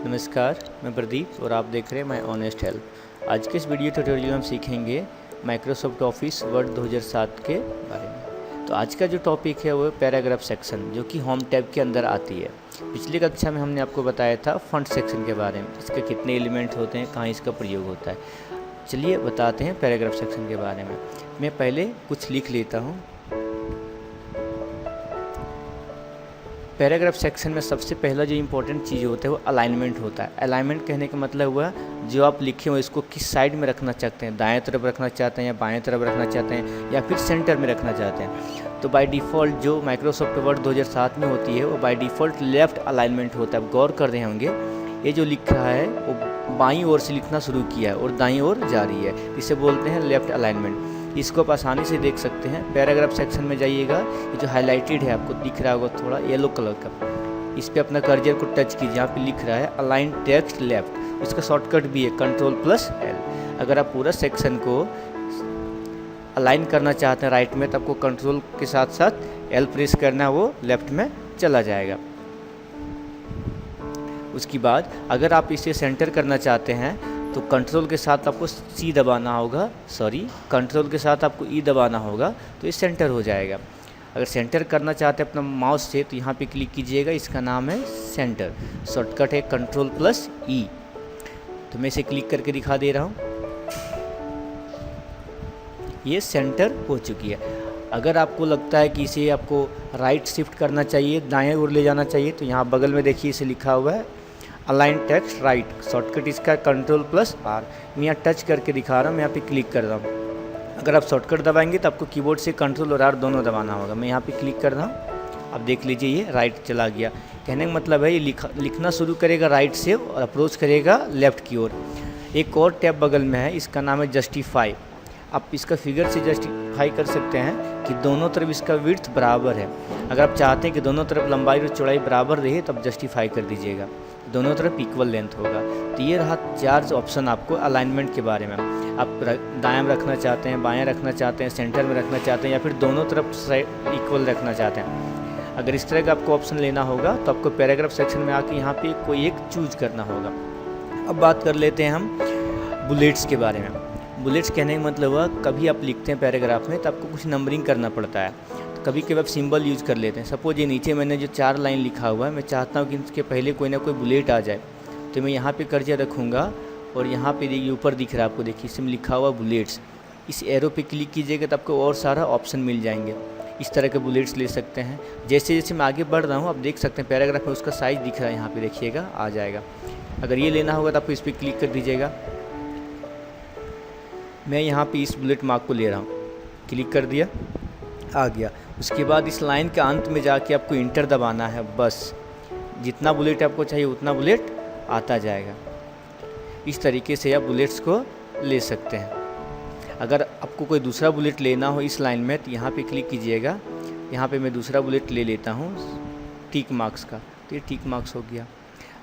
नमस्कार, मैं प्रदीप और आप देख रहे हैं माय ऑनेस्ट हेल्प। आज के इस वीडियो ट्यूटोरियल में हम सीखेंगे माइक्रोसॉफ्ट ऑफिस वर्ड 2007 के बारे में। तो आज का जो टॉपिक है वो पैराग्राफ सेक्शन, जो कि होम टैब के अंदर आती है। पिछली कक्षा में हमने आपको बताया था फंट सेक्शन के बारे में, इसके कितने एलिमेंट होते हैं, कहाँ इसका प्रयोग होता है। चलिए बताते हैं पैराग्राफ सेक्शन के बारे में। मैं पहले कुछ लिख लेता हूँ। पैराग्राफ सेक्शन में सबसे पहला जो इम्पोर्टेंट चीज़ होता है वो अलाइनमेंट होता है। अलाइनमेंट कहने का मतलब हुआ जो आप लिखे हो इसको किस साइड में रखना चाहते हैं, दाएं तरफ रखना चाहते हैं या बाएं तरफ रखना चाहते हैं या फिर सेंटर में रखना चाहते हैं। तो बाय डिफ़ॉल्ट जो माइक्रोसॉफ्ट वर्ड 2007 में होती है वो बाय डिफ़ॉल्ट लेफ़्ट अलाइनमेंट होता है। आप गौर कर रहे होंगे, ये जो लिख रहा है वो बाईं ओर से लिखना शुरू किया है और दाईं ओर जा रही है, इसे बोलते हैं लेफ़्ट अलाइनमेंट। इसको आप आसानी से देख सकते हैं। पैराग्राफ सेक्शन में जाइएगा, ये जो हाईलाइटेड है आपको दिख रहा होगा थोड़ा येलो कलर का, इस पे अपना कर्सर को टच कीजिए। यहाँ पे लिख रहा है अलाइन टेक्स्ट लेफ्ट, इसका शॉर्टकट भी है Ctrl+L। अगर आप पूरा सेक्शन को अलाइन करना चाहते हैं राइट में, तो आपको कंट्रोल के साथ साथ L प्रेस करना है, वो लेफ्ट में चला जाएगा। उसके बाद अगर आप इसे सेंटर करना चाहते हैं तो कंट्रोल के साथ आपको C दबाना होगा, कंट्रोल के साथ आपको E दबाना होगा, तो ये सेंटर हो जाएगा। अगर सेंटर करना चाहते हैं अपना माउस से तो यहाँ पे क्लिक कीजिएगा, इसका नाम है सेंटर, शॉर्टकट है Ctrl+E। तो मैं इसे क्लिक करके दिखा दे रहा हूँ, ये सेंटर हो चुकी है। अगर आपको लगता है कि इसे आपको राइट शिफ्ट करना चाहिए, दाएं ओर ले जाना चाहिए, तो यहाँ बगल में देखिए इसे लिखा हुआ है अलाइन टेक्स्ट राइट, शॉर्टकट इसका Ctrl+R। मैं यहाँ टच करके दिखा रहा हूँ, मैं यहाँ पे क्लिक कर रहा हूँ। अगर आप शॉर्टकट दबाएंगे तो आपको कीबोर्ड से Ctrl और R दोनों दबाना होगा। मैं यहाँ पे क्लिक कर रहा हूँ, अब देख लीजिए ये राइट चला गया। कहने का मतलब है ये लिखना शुरू करेगा राइट से और अप्रोच करेगा लेफ़्ट की ओर। एक और टैब बगल में है, इसका नाम है जस्टिफाई। आप इसका फिगर से जस्टिफाई कर सकते हैं कि दोनों तरफ इसका विड्थ बराबर है। अगर आप चाहते हैं कि दोनों तरफ लंबाई और चौड़ाई बराबर रहे तो आप जस्टिफाई कर दीजिएगा, दोनों तरफ इक्वल लेंथ होगा। तो ये रहा 4 ऑप्शन आपको अलाइनमेंट के बारे में। आप दाएं रखना चाहते हैं, बाएं रखना चाहते हैं, सेंटर में रखना चाहते हैं या फिर दोनों तरफ इक्वल रखना चाहते हैं। अगर इस तरह का आपको ऑप्शन लेना होगा तो आपको पैराग्राफ सेक्शन में आके यहाँ पे कोई एक चूज करना होगा। अब बात कर लेते हैं हम बुलेट्स के बारे में। बुलेट्स कहने का मतलब हुआ कभी आप लिखते हैं पैराग्राफ में तो आपको कुछ नंबरिंग करना पड़ता है, तो कभी कभी आप सिंबल यूज़ कर लेते हैं। सपोज ये नीचे मैंने जो 4 लाइन लिखा हुआ है, मैं चाहता हूँ कि इसके पहले कोई ना कोई बुलेट आ जाए, तो मैं यहाँ पे कर्सर रखूँगा और यहाँ पे ये ऊपर दिख रहा है आपको, देखिए इसमें लिखा हुआ बुलेट्स। इस एरो पे क्लिक कीजिएगा तो आपको और सारा ऑप्शन मिल जाएंगे। इस तरह के बुलेट्स ले सकते हैं। जैसे जैसे मैं आगे बढ़ रहा हूँ आप देख सकते हैं पैराग्राफ में उसका साइज़ दिख रहा है, यहाँ पे देखिएगा आ जाएगा। अगर ये लेना होगा तो आपको इस पर क्लिक कर दीजिएगा। मैं यहाँ पे इस बुलेट मार्क को ले रहा हूँ, क्लिक कर दिया, आ गया। उसके बाद इस लाइन के अंत में जाके आपको इंटर दबाना है, बस जितना बुलेट आपको चाहिए उतना बुलेट आता जाएगा। इस तरीके से आप बुलेट्स को ले सकते हैं। अगर आपको कोई दूसरा बुलेट लेना हो इस लाइन में तो यहाँ पे क्लिक कीजिएगा। यहाँ पे मैं दूसरा बुलेट ले लेता हूँ टिक मार्क्स का, तो ये टिक मार्क्स हो गया।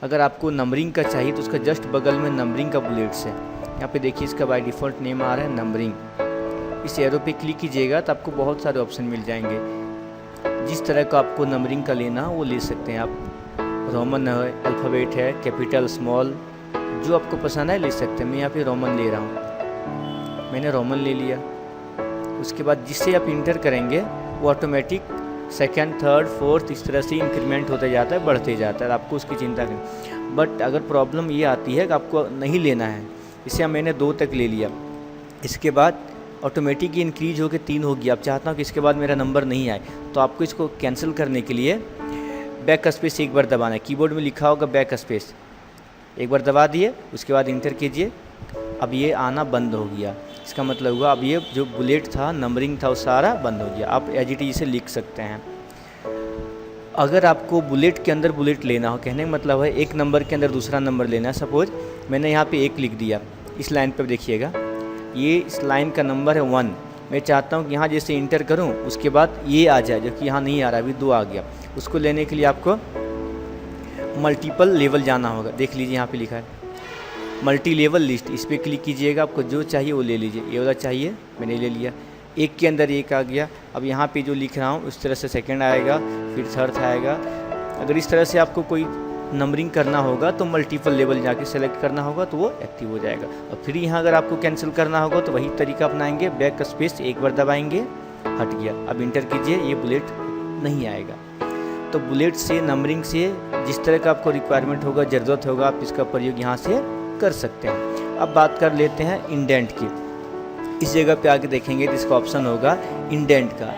अगर आपको नंबरिंग का चाहिए तो उसका जस्ट बगल में नंबरिंग का बुलेट्स है, यहाँ पे देखिए इसका बाय डिफ़ॉल्ट नेम आ रहा है नंबरिंग। इस एरो पे क्लिक कीजिएगा तो आपको बहुत सारे ऑप्शन मिल जाएंगे। जिस तरह का आपको नंबरिंग का लेना हो वो ले सकते हैं आप। रोमन है, अल्फ़ाबेट है, कैपिटल, स्मॉल, जो आपको पसंद है ले सकते हैं। मैं यहाँ पे रोमन ले रहा हूँ, मैंने रोमन ले लिया। उसके बाद जिससे आप इंटर करेंगे वो ऑटोमेटिक सेकंड, थर्ड, फोर्थ इस तरह से इंक्रीमेंट होता जाता है, बढ़ते जाता है, आपको उसकी चिंता करनी। बट अगर प्रॉब्लम ये आती है कि आपको नहीं लेना है, इसे मैंने 2 तक ले लिया, इसके बाद ऑटोमेटिक ये इंक्रीज होकर 3 हो गया। अब चाहता हूँ कि इसके बाद मेरा नंबर नहीं आए, तो आपको इसको कैंसिल करने के लिए बैक स्पेस एक बार दबाना है। कीबोर्ड में लिखा होगा बैक स्पेस, एक बार दबा दिए, उसके बाद इंटर कीजिए। अब ये आना बंद हो गया, इसका मतलब हुआ अब ये जो बुलेट था, नंबरिंग था, वो सारा बंद हो गया। आप एज इट इज इसे लिख सकते हैं। अगर आपको बुलेट के अंदर बुलेट लेना हो, कहने का मतलब है एक नंबर के अंदर दूसरा नंबर लेना है। सपोज मैंने यहाँ पे 1 लिख दिया, इस लाइन पर देखिएगा ये इस लाइन का नंबर है 1। मैं चाहता हूँ कि यहाँ जैसे इंटर करूँ उसके बाद ये आ जाए, जो कि यहाँ नहीं आ रहा, अभी 2 आ गया। उसको लेने के लिए आपको मल्टीपल लेवल जाना होगा। देख लीजिए यहाँ पे लिखा है मल्टी लेवल लिस्ट, इस पर क्लिक कीजिएगा, आपको जो चाहिए वो ले लीजिए। ये वाला चाहिए, मैंने ले लिया। एक के अंदर एक आ गया। अब यहाँ पे जो लिख रहा हूँ उस तरह से सेकंड आएगा, फिर थर्ड आएगा। अगर इस तरह से आपको कोई नंबरिंग करना होगा तो मल्टीपल लेवल जाके सेलेक्ट करना होगा तो वो एक्टिव हो जाएगा। और फिर यहाँ अगर आपको कैंसिल करना होगा तो वही तरीका अपनाएंगे, बैक स्पेस एक बार दबाएंगे, हट गया। अब इंटर कीजिए, ये बुलेट नहीं आएगा। तो बुलेट से नंबरिंग से जिस तरह का आपको रिक्वायरमेंट होगा, ज़रूरत होगा, आप इसका प्रयोग यहाँ से कर सकते हैं। अब बात कर लेते हैं इंडेंट की। इस जगह पे आके देखेंगे तो इसका ऑप्शन होगा इंडेंट का।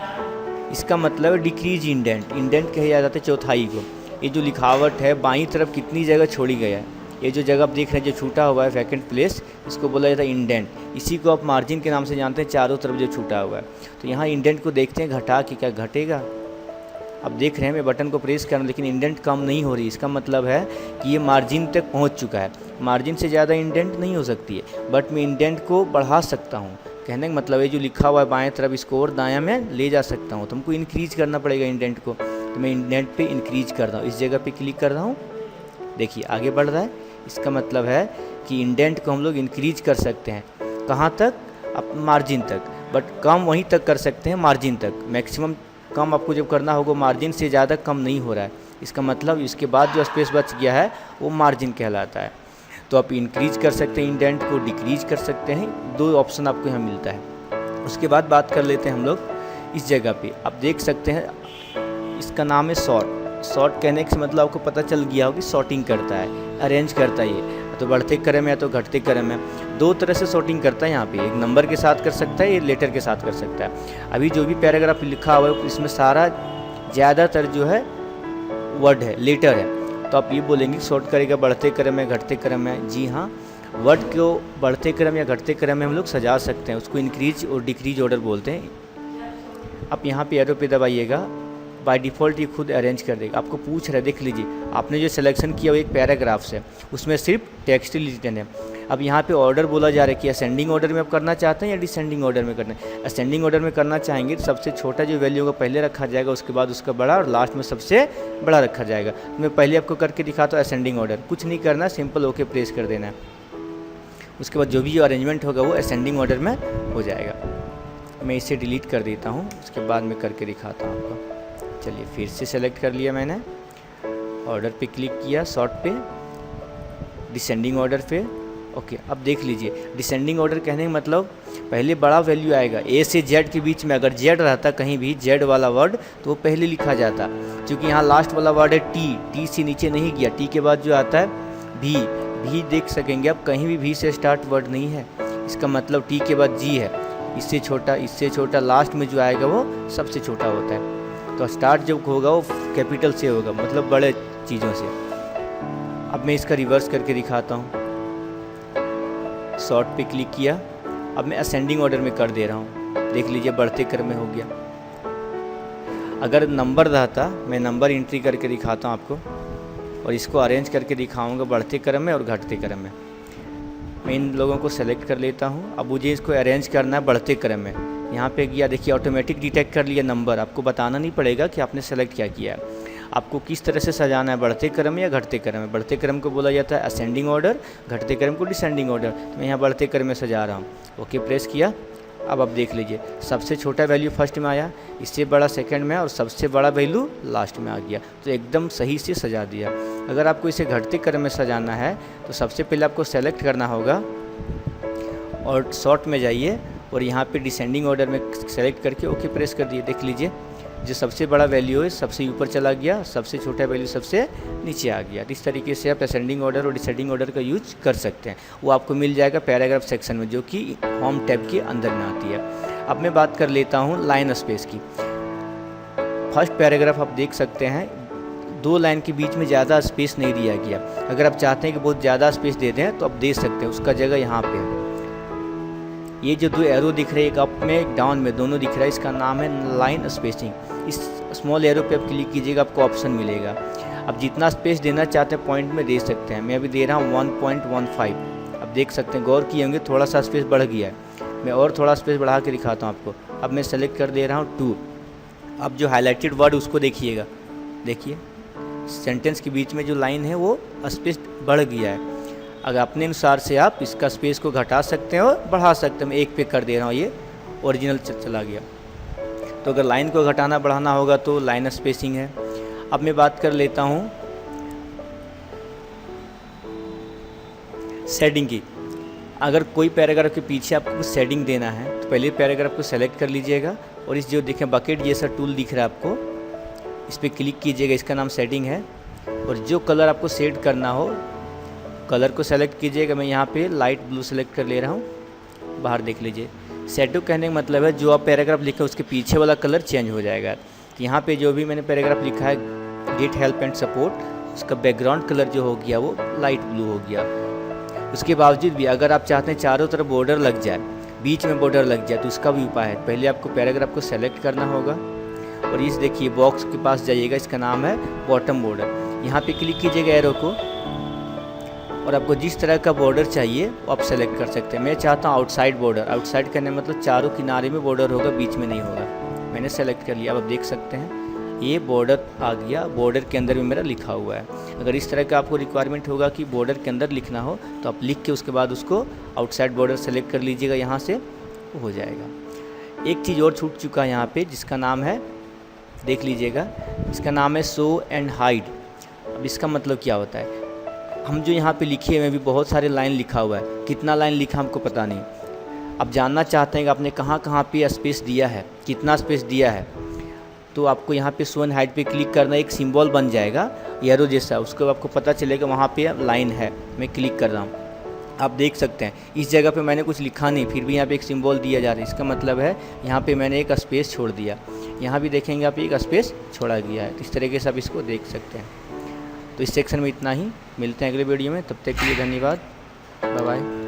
इसका मतलब है डिक्रीज इंडेंट। इंडेंट कहे जाता है चौथाई को। ये जो लिखावट है बाईं तरफ कितनी जगह छोड़ी गया है, ये जो जगह आप देख रहे हैं जो छूटा हुआ है वैकेंट प्लेस, इसको बोला जाता है इंडेंट। इसी को आप मार्जिन के नाम से जानते हैं, चारों तरफ जो छूटा हुआ है। तो यहाँ इंडेंट को देखते हैं घटा कि क्या घटेगा। अब देख रहे हैं मैं बटन को प्रेस कर रहा हूँ लेकिन इंडेंट कम नहीं हो रही। इसका मतलब है कि ये मार्जिन तक पहुँच चुका है। मार्जिन से ज़्यादा इंडेंट नहीं हो सकती है, बट मैं इंडेंट को बढ़ा सकता हूँ। कहने का मतलब है जो लिखा हुआ है बाएं तरफ इसको और दायां में ले जा सकता हूँ। तो हमको इंक्रीज करना पड़ेगा इंडेंट को, तो मैं इंडेंट पे इंक्रीज कर रहा हूँ। इस जगह पे क्लिक कर रहा हूँ, देखिए आगे बढ़ रहा है। इसका मतलब है कि इंडेंट को हम लोग इंक्रीज कर सकते हैं। कहाँ तक? अब मार्जिन तक, बट कम वहीं तक कर सकते हैं, मार्जिन तक। मैक्सिमम कम आपको जब करना होगा, मार्जिन से ज़्यादा कम नहीं हो रहा है। इसका मतलब इसके बाद जो स्पेस बच गया है वो मार्जिन कहलाता है। तो आप इंक्रीज कर सकते हैं इंडेंट को, डिक्रीज कर सकते हैं। दो ऑप्शन आपको यहाँ मिलता है। उसके बाद बात कर लेते हैं हम लोग इस जगह पे। आप देख सकते हैं इसका नाम है सॉर्ट। सॉर्ट कहने से मतलब आपको पता चल गया हो कि सॉर्टिंग करता है, अरेंज करता है। ये तो बढ़ते क्रम है तो घटते क्रम है, दो तरह से सॉर्टिंग करता है। यहाँ पे एक नंबर के साथ कर सकता है, ये लेटर के साथ कर सकता है। अभी जो भी पैराग्राफ लिखा हुआ है इसमें सारा ज़्यादातर जो है वर्ड है, लेटर है। तो आप ये बोलेंगे सॉर्ट करेगा बढ़ते क्रम में, घटते क्रम में। जी हाँ, वर्ड को बढ़ते क्रम या घटते क्रम में हम लोग सजा सकते हैं, उसको इंक्रीज और डिक्रीज ऑर्डर बोलते हैं। आप यहाँ पे एरो पे दबाइएगा, बाय डिफ़ॉल्ट ये खुद अरेंज कर देगा। आपको पूछ रहा है, देख लीजिए आपने जो सिलेक्शन किया वो एक पैराग्राफ से, उसमें सिर्फ टेक्स्ट रिटन है। अब यहाँ पे ऑर्डर बोला जा रहा है कि असेंडिंग ऑर्डर में आप करना चाहते हैं या डिसेंडिंग ऑर्डर में करना है। असेंडिंग ऑर्डर में करना चाहेंगे तो सबसे छोटा जो वैल्यू होगा पहले रखा जाएगा, उसके बाद उसका बड़ा और लास्ट में सबसे बड़ा रखा जाएगा। तो मैं पहले आपको करके दिखाता हूँ असेंडिंग ऑर्डर। कुछ नहीं करना, सिंपल ओके प्रेस कर देना है। उसके बाद जो भी अरेंजमेंट होगा वो असेंडिंग ऑर्डर में हो जाएगा। मैं इसे डिलीट कर देता हूँ, उसके बाद मैं करके दिखाता हूँ आपको। चलिए फिर से सेलेक्ट कर लिया मैंने, ऑर्डर पे क्लिक किया, सॉर्ट पे, डिसेंडिंग ऑर्डर पे। ओके, अब देख लीजिए डिसेंडिंग ऑर्डर कहने का मतलब पहले बड़ा वैल्यू आएगा। ए से जेड के बीच में अगर जेड रहता कहीं भी, जेड वाला वर्ड, तो वो पहले लिखा जाता। क्योंकि यहाँ लास्ट वाला वर्ड है टी, टी से नीचे नहीं गया। टी के बाद जो आता है भी, भी देख सकेंगे आप कहीं भी से स्टार्ट वर्ड नहीं है। इसका मतलब टी के बाद जी है, इससे छोटा, लास्ट में जो आएगा वो सबसे छोटा होता है। तो स्टार्ट जब होगा वो कैपिटल से होगा, मतलब बड़े चीज़ों से। अब मैं इसका रिवर्स करके दिखाता हूँ। सॉर्ट पे क्लिक किया, अब मैं असेंडिंग ऑर्डर में कर दे रहा हूँ। देख लीजिए बढ़ते क्रम में हो गया। अगर नंबर रहता, मैं नंबर एंट्री करके दिखाता हूँ आपको, और इसको अरेंज करके दिखाऊंगा बढ़ते क्रम में और घटते क्रम में। मैं इन लोगों को सेलेक्ट कर लेता हूँ। अब मुझे इसको अरेंज करना है बढ़ते क्रम में। यहाँ पे गया, देखिए ऑटोमेटिक डिटेक्ट कर लिया नंबर। आपको बताना नहीं पड़ेगा कि आपने सेलेक्ट क्या किया है। आपको किस तरह से सजाना है, बढ़ते क्रम या घटते क्रम में। बढ़ते क्रम को बोला जाता है असेंडिंग ऑर्डर, घटते क्रम को डिसेंडिंग ऑर्डर। तो मैं यहाँ बढ़ते क्रम में सजा रहा हूँ। ओके प्रेस किया। अब आप देख लीजिए सबसे छोटा वैल्यू फर्स्ट में आया, इससे बड़ा सेकंड में, और सबसे बड़ा वैल्यू लास्ट में आ गया। तो एकदम सही से सजा दिया। अगर आपको इसे घटते क्रम में सजाना है तो सबसे पहले आपको सेलेक्ट करना होगा और सॉर्ट में जाइए, और यहाँ पे डिसेंडिंग ऑर्डर में सेलेक्ट करके ओके प्रेस कर दिए। देख लीजिए जो सबसे बड़ा वैल्यू है सबसे ऊपर चला गया, सबसे छोटा वैल्यू सबसे नीचे आ गया। इस तरीके से आप असेंडिंग ऑर्डर और डिसेंडिंग ऑर्डर का यूज कर सकते हैं। वो आपको मिल जाएगा पैराग्राफ सेक्शन में, जो कि होम टैब के अंदर में आती है। अब मैं बात कर लेता हूँ लाइन स्पेस की। फर्स्ट पैराग्राफ आप देख सकते हैं, दो लाइन के बीच में ज़्यादा स्पेस नहीं दिया गया। अगर आप चाहते हैं कि बहुत ज़्यादा स्पेस दे दें तो आप दे सकते हैं, उसका जगह यहाँ पे है। ये जो दो एरो दिख रहे हैं, एक अप में एक डाउन में, दोनों दिख रहा है, इसका नाम है लाइन स्पेसिंग। इस स्मॉल एरो पे आप क्लिक कीजिएगा, आपको ऑप्शन मिलेगा। अब जितना स्पेस देना चाहते हैं पॉइंट में दे सकते हैं। मैं अभी दे रहा हूँ 1.15। अब देख सकते हैं, गौर किए होंगे थोड़ा सा स्पेस बढ़ गया है। मैं और थोड़ा स्पेस बढ़ा के दिखाता हूँ आपको। अब मैं सेलेक्ट कर दे रहा हूँ 2। अब जो हाईलाइटेड वर्ड उसको देखिएगा, देखिए सेंटेंस के बीच में जो लाइन है वो स्पेस बढ़ गया है। अगर अपने अनुसार से आप इसका स्पेस को घटा सकते हैं और बढ़ा सकते हैं। मैं 1 पे कर दे रहा हूँ, ये ओरिजिनल चला गया। तो अगर लाइन को घटाना बढ़ाना होगा तो लाइन स्पेसिंग है। अब मैं बात कर लेता हूँ, लाइन स्पेसिंग की। फर्स्ट पैराग्राफ आप देख सकते हैं, दो लाइन के बीच में ज़्यादा स्पेस नहीं दिया गया। अगर आप चाहते हैं कि बहुत ज़्यादा स्पेस दे दें तो आप दे सकते हैं, उसका जगह यहाँ पे है। ये जो दो एरो दिख रहे हैं, एक अप में एक डाउन में, दोनों दिख रहा है, इसका नाम है लाइन स्पेसिंग। अब मैं बात कर लेता हूँ शेडिंग की। अगर कोई पैराग्राफ के पीछे आपको कुछ शेडिंग देना है तो पहले पैराग्राफ को सेलेक्ट कर लीजिएगा और इस जो देखें बकेट जैसा टूल दिख रहा है आपको, इस पर क्लिक कीजिएगा, इसका नाम शेडिंग है। और जो कलर आपको शेड करना हो कलर को सेलेक्ट कीजिएगा। मैं यहाँ पे लाइट ब्लू सेलेक्ट कर ले रहा हूँ, बाहर देख लीजिए। शेडो कहने का मतलब है जो आप पैराग्राफ लिखा है उसके पीछे वाला कलर चेंज हो जाएगा। तो यहाँ पे जो भी मैंने पैराग्राफ लिखा है गेट हेल्प एंड सपोर्ट, उसका बैकग्राउंड कलर जो हो गया वो लाइट ब्लू हो गया। उसके बावजूद भी अगर आप चाहते हैं चारों तरफ बॉर्डर लग जाए, बीच में बॉर्डर लग जाए, तो उसका भी उपाय है। पहले आपको पैराग्राफ को सेलेक्ट करना होगा और इस देखिए बॉक्स के पास जाइएगा, इसका नाम है बॉटम बॉर्डर। यहाँ पे क्लिक कीजिएगा एरो को और आपको जिस तरह का बॉर्डर चाहिए वो आप सेलेक्ट कर सकते हैं। मैं चाहता हूँ आउटसाइड बॉर्डर। आउटसाइड करने मतलब चारों किनारे में बॉर्डर होगा, बीच में नहीं होगा। मैंने सेलेक्ट कर लिया। अब आप देख सकते हैं ये बॉर्डर आ गया, बॉर्डर के अंदर भी मेरा लिखा हुआ है। अगर इस तरह का आपको रिक्वायरमेंट होगा कि बॉर्डर के अंदर लिखना हो तो आप लिख के उसके बाद उसको आउटसाइड बॉर्डर सेलेक्ट कर लीजिएगा, यहाँ से हो जाएगा। एक चीज़ और छूट चुका है यहाँ पे, जिसका नाम है, देख लीजिएगा, इसका नाम है शो एंड हाइड। अब इसका मतलब क्या होता है, हम जो यहाँ पे लिखे हुए भी बहुत सारे लाइन लिखा हुआ है, कितना लाइन लिखा हमको पता नहीं। आप जानना चाहते हैं कि आपने कहाँ कहाँ पे स्पेस दिया है, कितना स्पेस दिया है, तो आपको यहाँ पे शो एंड हाइड पे क्लिक करना, एक सिंबल बन जाएगा एरो जैसा, उसको आपको पता चलेगा वहाँ पे लाइन है। मैं क्लिक कर रहा हूँ, आप देख सकते हैं इस जगह पे मैंने कुछ लिखा नहीं, फिर भी यहाँ पे एक सिंबल दिया जा रहा है। इसका मतलब है यहाँ पे मैंने एक स्पेस छोड़ दिया। यहाँ भी देखेंगे आप एक स्पेस छोड़ा गया है। तो इस तरीके से आप इसको देख सकते हैं। तो इस सेक्शन में इतना ही, मिलते हैं अगले वीडियो में, तब तक के लिए धन्यवाद, बाय बाय।